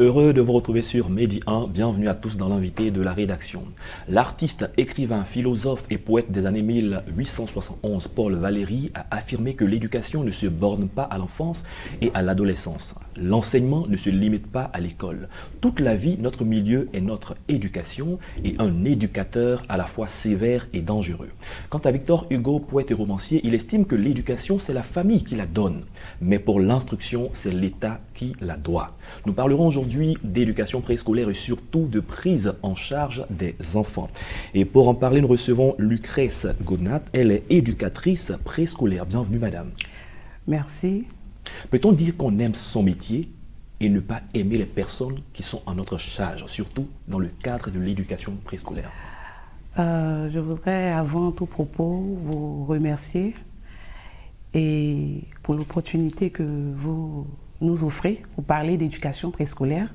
Heureux de vous retrouver sur Medi 1. Bienvenue à tous dans l'invité de la rédaction. L'artiste, écrivain, philosophe et poète des années 1871, Paul Valéry, a affirmé que l'éducation ne se borne pas à l'enfance et à l'adolescence. L'enseignement ne se limite pas à l'école. Toute la vie, notre milieu est notre éducation et un éducateur à la fois sévère et dangereux. Quant à Victor Hugo, poète et romancier, il estime que l'éducation, c'est la famille qui la donne. Mais pour l'instruction, c'est l'État qui la doit. Nous parlerons aujourd'hui d'éducation préscolaire et surtout de prise en charge des enfants. Et pour en parler, nous recevons Lucrèce Godnat. Elle est éducatrice préscolaire. Bienvenue, madame. Merci. Peut-on dire qu'on aime son métier et ne pas aimer les personnes qui sont en notre charge, surtout dans le cadre de l'éducation préscolaire? Je voudrais, avant tout propos, vous remercier et pour l'opportunité que vous nous offrez pour parler d'éducation préscolaire.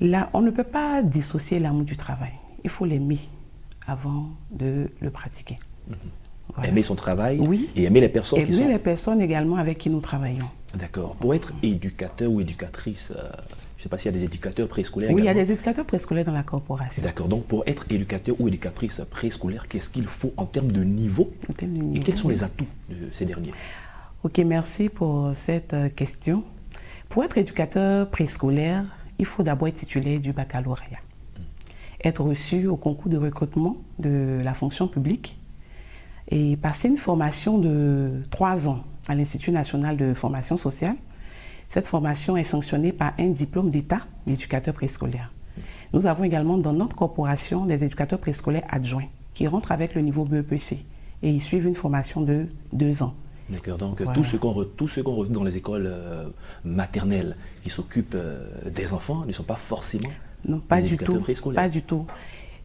Là, on ne peut pas dissocier l'amour du travail. Il faut l'aimer avant de le pratiquer. Voilà. Aimer son travail, oui, et aimer les personnes qui sont... Aimer les personnes également avec qui nous travaillons. D'accord. Pour être éducateur ou éducatrice, je ne sais pas s'il y a des éducateurs préscolaires. Oui, également. Il y a des éducateurs préscolaires dans la corporation. D'accord. Donc, pour être éducateur ou éducatrice préscolaire, qu'est-ce qu'il faut en termes de niveau, et quels sont les atouts de ces derniers? Ok, merci pour cette question. Pour être éducateur préscolaire, il faut d'abord être titulaire du baccalauréat, être reçu au concours de recrutement de la fonction publique et passer une formation de 3 ans à l'Institut national de formation sociale. Cette formation est sanctionnée par un diplôme d'État d'éducateur préscolaire. Nous avons également dans notre corporation des éducateurs préscolaires adjoints qui rentrent avec le niveau BEPC et ils suivent une formation de 2 ans. D'accord, donc voilà. Tout ce qu'on retrouve dans les écoles maternelles qui s'occupent des enfants ne sont pas forcément des éducateurs préscolaires. Pas du tout.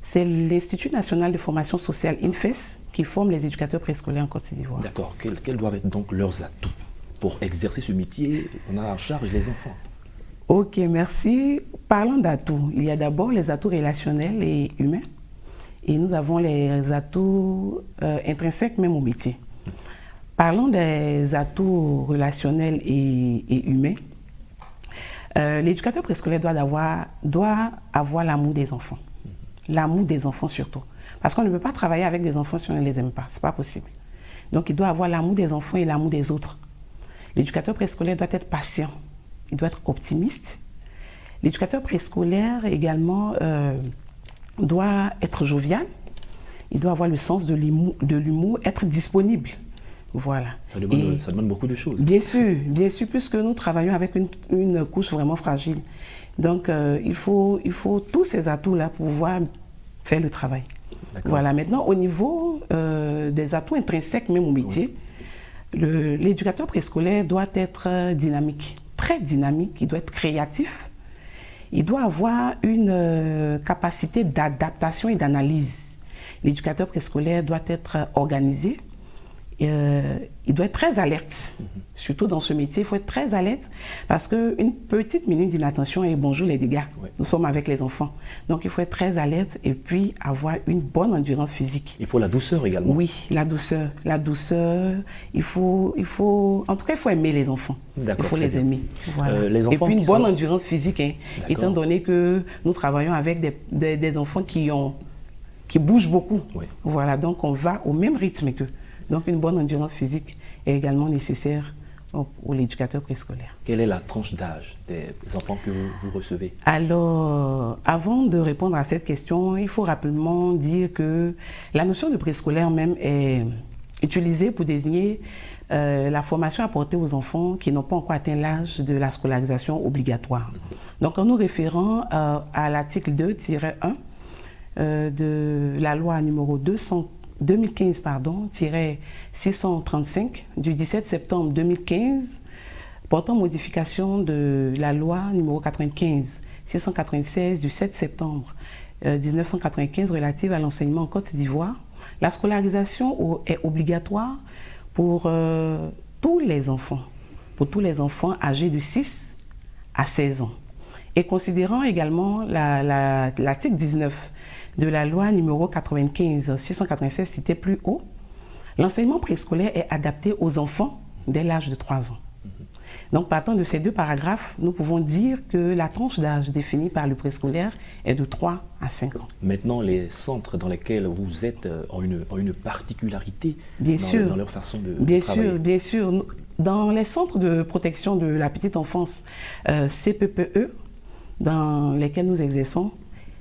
C'est l'Institut national de formation sociale, INFES, qui forme les éducateurs préscolaires en Côte d'Ivoire. D'accord. Quels doivent être donc leurs atouts pour exercer ce métier? On a en charge les enfants. Ok, merci. Parlant d'atouts, il y a d'abord les atouts relationnels et humains. Et nous avons les atouts intrinsèques même au métier. Parlons des atouts relationnels et humains. L'éducateur préscolaire doit avoir l'amour des enfants. L'amour des enfants surtout. Parce qu'on ne peut pas travailler avec des enfants si on ne les aime pas. Ce n'est pas possible. Donc il doit avoir l'amour des enfants et l'amour des autres. L'éducateur préscolaire doit être patient. Il doit être optimiste. L'éducateur préscolaire également doit être jovial. Il doit avoir le sens de l'humour, être disponible. Voilà. Ça demande beaucoup de choses. Bien sûr, puisque nous travaillons avec une couche vraiment fragile. Donc, il faut tous ces atouts-là pour pouvoir faire le travail. Voilà. Maintenant, au niveau des atouts intrinsèques, même au métier, l'éducateur préscolaire doit être dynamique, très dynamique, il doit être créatif, il doit avoir une capacité d'adaptation et d'analyse. L'éducateur préscolaire doit être organisé. Il doit être très alerte, surtout dans ce métier, il faut être très alerte parce qu'une petite minute d'inattention et bonjour les dégâts, nous sommes avec les enfants. Donc il faut être très alerte et puis avoir une bonne endurance physique. Il faut la douceur également. Oui, la douceur, il faut aimer les enfants, il faut les aimer. Voilà. Les enfants et puis une bonne endurance physique, étant donné que nous travaillons avec des enfants qui bougent beaucoup. Voilà, donc on va au même rythme qu'eux. Donc une bonne endurance physique est également nécessaire pour l'éducateur préscolaire. Quelle est la tranche d'âge des enfants que vous recevez? Alors, avant de répondre à cette question, il faut rapidement dire que la notion de préscolaire même est utilisée pour désigner la formation apportée aux enfants qui n'ont pas encore atteint l'âge de la scolarisation obligatoire. Donc en nous référant à l'article 2-1 de la loi numéro 2015-635 du 17 septembre 2015 portant modification de la loi numéro 95-696 du 7 septembre 1995 relative à l'enseignement en Côte d'Ivoire. La scolarisation est obligatoire pour tous les enfants âgés de 6 à 16 ans. Et considérant également l'article 19 de la loi numéro 95-696 cité plus haut, l'enseignement préscolaire est adapté aux enfants dès l'âge de 3 ans. Donc, partant de ces deux paragraphes, nous pouvons dire que la tranche d'âge définie par le préscolaire est de 3 à 5 ans. Maintenant, les centres dans lesquels vous êtes ont une particularité dans leur façon de travailler. Bien sûr. Dans les centres de protection de la petite enfance, CPPE, dans lesquels nous exerçons,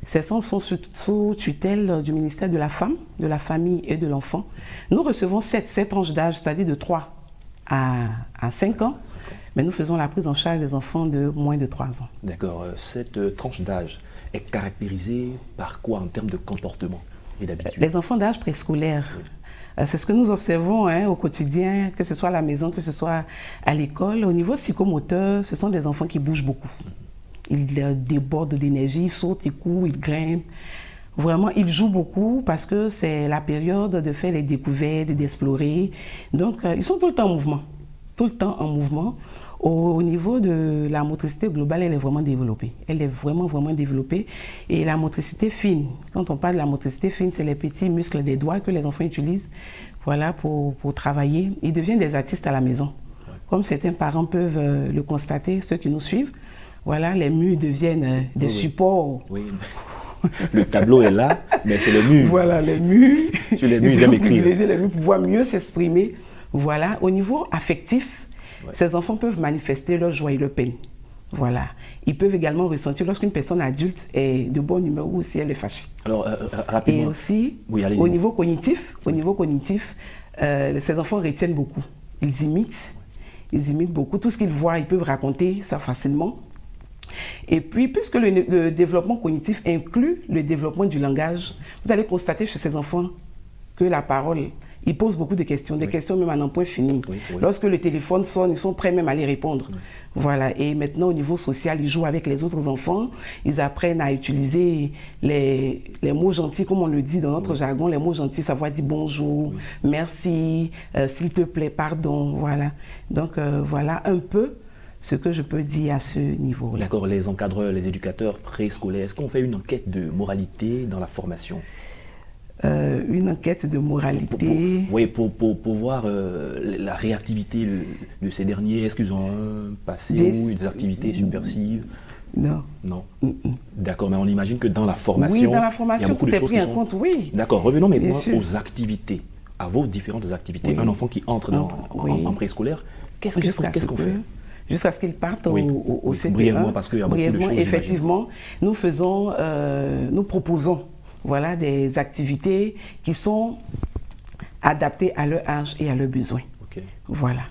ces centres sont sous tutelle du ministère de la Femme, de la Famille et de l'Enfant. Nous recevons cette tranche d'âge, c'est-à-dire de 3 à 5 ans, mais nous faisons la prise en charge des enfants de moins de 3 ans. D'accord. Cette tranche d'âge est caractérisée par quoi en termes de comportement et d'habitude? Les enfants d'âge préscolaire, oui. C'est ce que nous observons au quotidien, que ce soit à la maison, que ce soit à l'école. Au niveau psychomoteur, ce sont des enfants qui bougent beaucoup. Ils débordent d'énergie, ils sautent, ils courent, ils grimpent. Vraiment, ils jouent beaucoup parce que c'est la période de faire les découvertes, d'explorer. Donc, ils sont tout le temps en mouvement. Tout le temps en mouvement. Au niveau de la motricité globale, elle est vraiment développée. Elle est vraiment développée. Et la motricité fine, quand on parle de la motricité fine, c'est les petits muscles des doigts que les enfants utilisent pour travailler. Ils deviennent des artistes à la maison. Comme certains parents peuvent le constater, ceux qui nous suivent. Voilà, les murs deviennent des supports. Oui. Le tableau est là, mais c'est le mur. Voilà, les murs. Sur les murs, j'aime écrire. Les murs pour pouvoir mieux s'exprimer. Voilà, au niveau affectif, ces enfants peuvent manifester leur joie et leur peine. Voilà. Ils peuvent également ressentir lorsqu'une personne adulte est de bonne humeur ou si elle est fâchée. Alors, rapidement. Et aussi, au niveau cognitif, ces enfants retiennent beaucoup. Ils imitent beaucoup. Tout ce qu'ils voient, ils peuvent raconter ça facilement. Et puis, puisque le développement cognitif inclut le développement du langage, vous allez constater chez ces enfants que la parole, ils posent beaucoup de questions, des questions même à n'en point fini. Lorsque le téléphone sonne, ils sont prêts même à les répondre. Voilà. Et maintenant, au niveau social, ils jouent avec les autres enfants, ils apprennent à utiliser les mots gentils, comme on le dit dans notre jargon, les mots gentils, savoir dire bonjour, merci, s'il te plaît, pardon, voilà. Donc, voilà un peu ce que je peux dire à ce niveau-là. D'accord, les encadreurs, les éducateurs préscolaires, est-ce qu'on fait une enquête de moralité dans la formation? Une enquête de moralité. Pour voir la réactivité de ces derniers. Est-ce qu'ils ont un passé ou des activités subversives? Non. Non. D'accord, mais on imagine que dans la formation, oui, dans la formation, tout est pris en compte, oui. D'accord, revenons maintenant aux activités, à vos différentes activités. Oui. Un enfant qui entre en préscolaire, qu'est-ce qu'on fait? Jusqu'à ce qu'ils partent au CP1. Brièvement, parce qu'il y a beaucoup de choses. Effectivement, nous proposons des activités qui sont adaptées à leur âge et à leurs besoins. Okay. Voilà.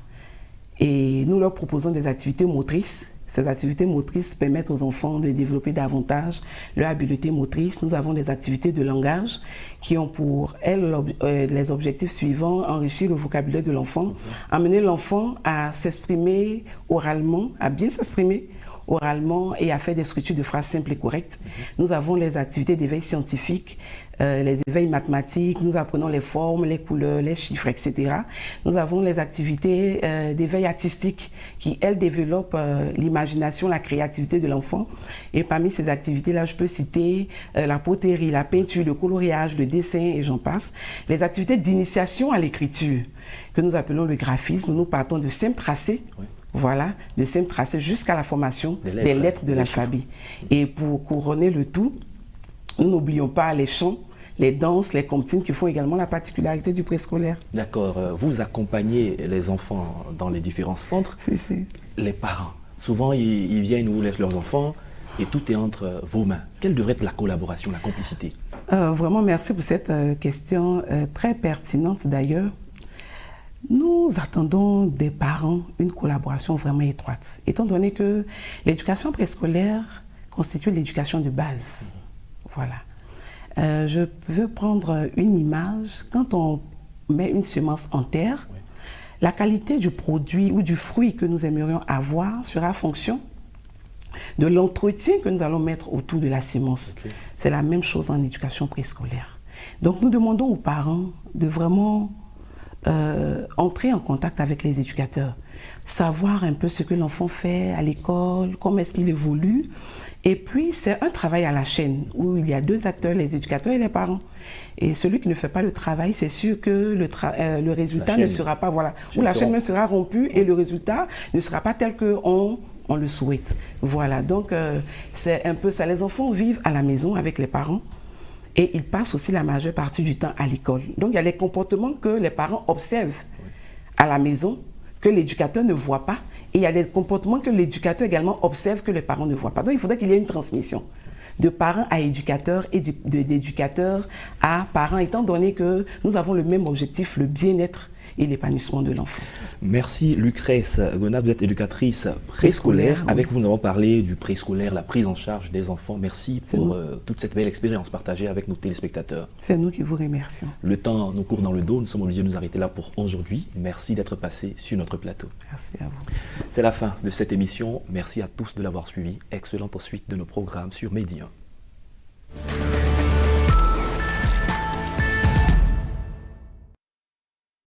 Et nous leur proposons des activités motrices. Ces activités motrices permettent aux enfants de développer davantage leur habileté motrice. Nous avons des activités de langage qui ont pour elles les objectifs suivants: enrichir le vocabulaire de l'enfant, amener l'enfant à s'exprimer oralement, à bien s'exprimer oralement et à faire des structures de phrases simples et correctes. Nous avons les activités d'éveil scientifique, les éveils mathématiques, nous apprenons les formes, les couleurs, les chiffres, etc. Nous avons les activités d'éveil artistique qui, elles, développent l'imagination, la créativité de l'enfant. Et parmi ces activités-là, je peux citer la poterie, la peinture, le coloriage, le dessin et j'en passe. Les activités d'initiation à l'écriture, que nous appelons le graphisme, nous partons de simples tracés. Voilà, de simples tracés jusqu'à la formation des lettres de l'alphabet. Et pour couronner le tout, nous n'oublions pas les chants, les danses, les comptines qui font également la particularité du préscolaire. D'accord. Vous accompagnez les enfants dans les différents centres. Si. Les parents, souvent ils viennent ou laissent leurs enfants et tout est entre vos mains. Quelle devrait être la collaboration, la complicité? Vraiment, merci pour cette question très pertinente d'ailleurs. Nous attendons des parents une collaboration vraiment étroite, étant donné que l'éducation préscolaire constitue l'éducation de base. Voilà. Je veux prendre une image. Quand on met une semence en terre, la qualité du produit ou du fruit que nous aimerions avoir sera fonction de l'entretien que nous allons mettre autour de la semence. C'est la même chose en éducation préscolaire. Donc nous demandons aux parents de vraiment entrer en contact avec les éducateurs, savoir un peu ce que l'enfant fait à l'école, comment est-ce qu'il évolue. Et puis, c'est un travail à la chaîne où il y a deux acteurs, les éducateurs et les parents. Et celui qui ne fait pas le travail, c'est sûr que le résultat ne sera pas, voilà, où la chaîne sera rompue et le résultat ne sera pas tel qu'on le souhaite. Voilà, donc c'est un peu ça. Les enfants vivent à la maison avec les parents et ils passent aussi la majeure partie du temps à l'école. Donc, il y a les comportements que les parents observent à la maison, que l'éducateur ne voit pas. Et il y a des comportements que l'éducateur également observe que les parents ne voient pas. Donc, il faudrait qu'il y ait une transmission de parents à éducateurs et d'éducateurs à parents, étant donné que nous avons le même objectif, le bien-être et l'épanouissement de l'enfant. Merci Lucrèce Gonat, vous êtes éducatrice préscolaire. Avec vous, nous avons parlé du préscolaire, la prise en charge des enfants. Merci pour toute cette belle expérience partagée avec nos téléspectateurs. C'est nous qui vous remercions. Le temps nous court dans le dos, nous sommes obligés de nous arrêter là pour aujourd'hui. Merci d'être passé sur notre plateau. Merci à vous. C'est la fin de cette émission. Merci à tous de l'avoir suivi. Excellente suite de nos programmes sur Medi 1.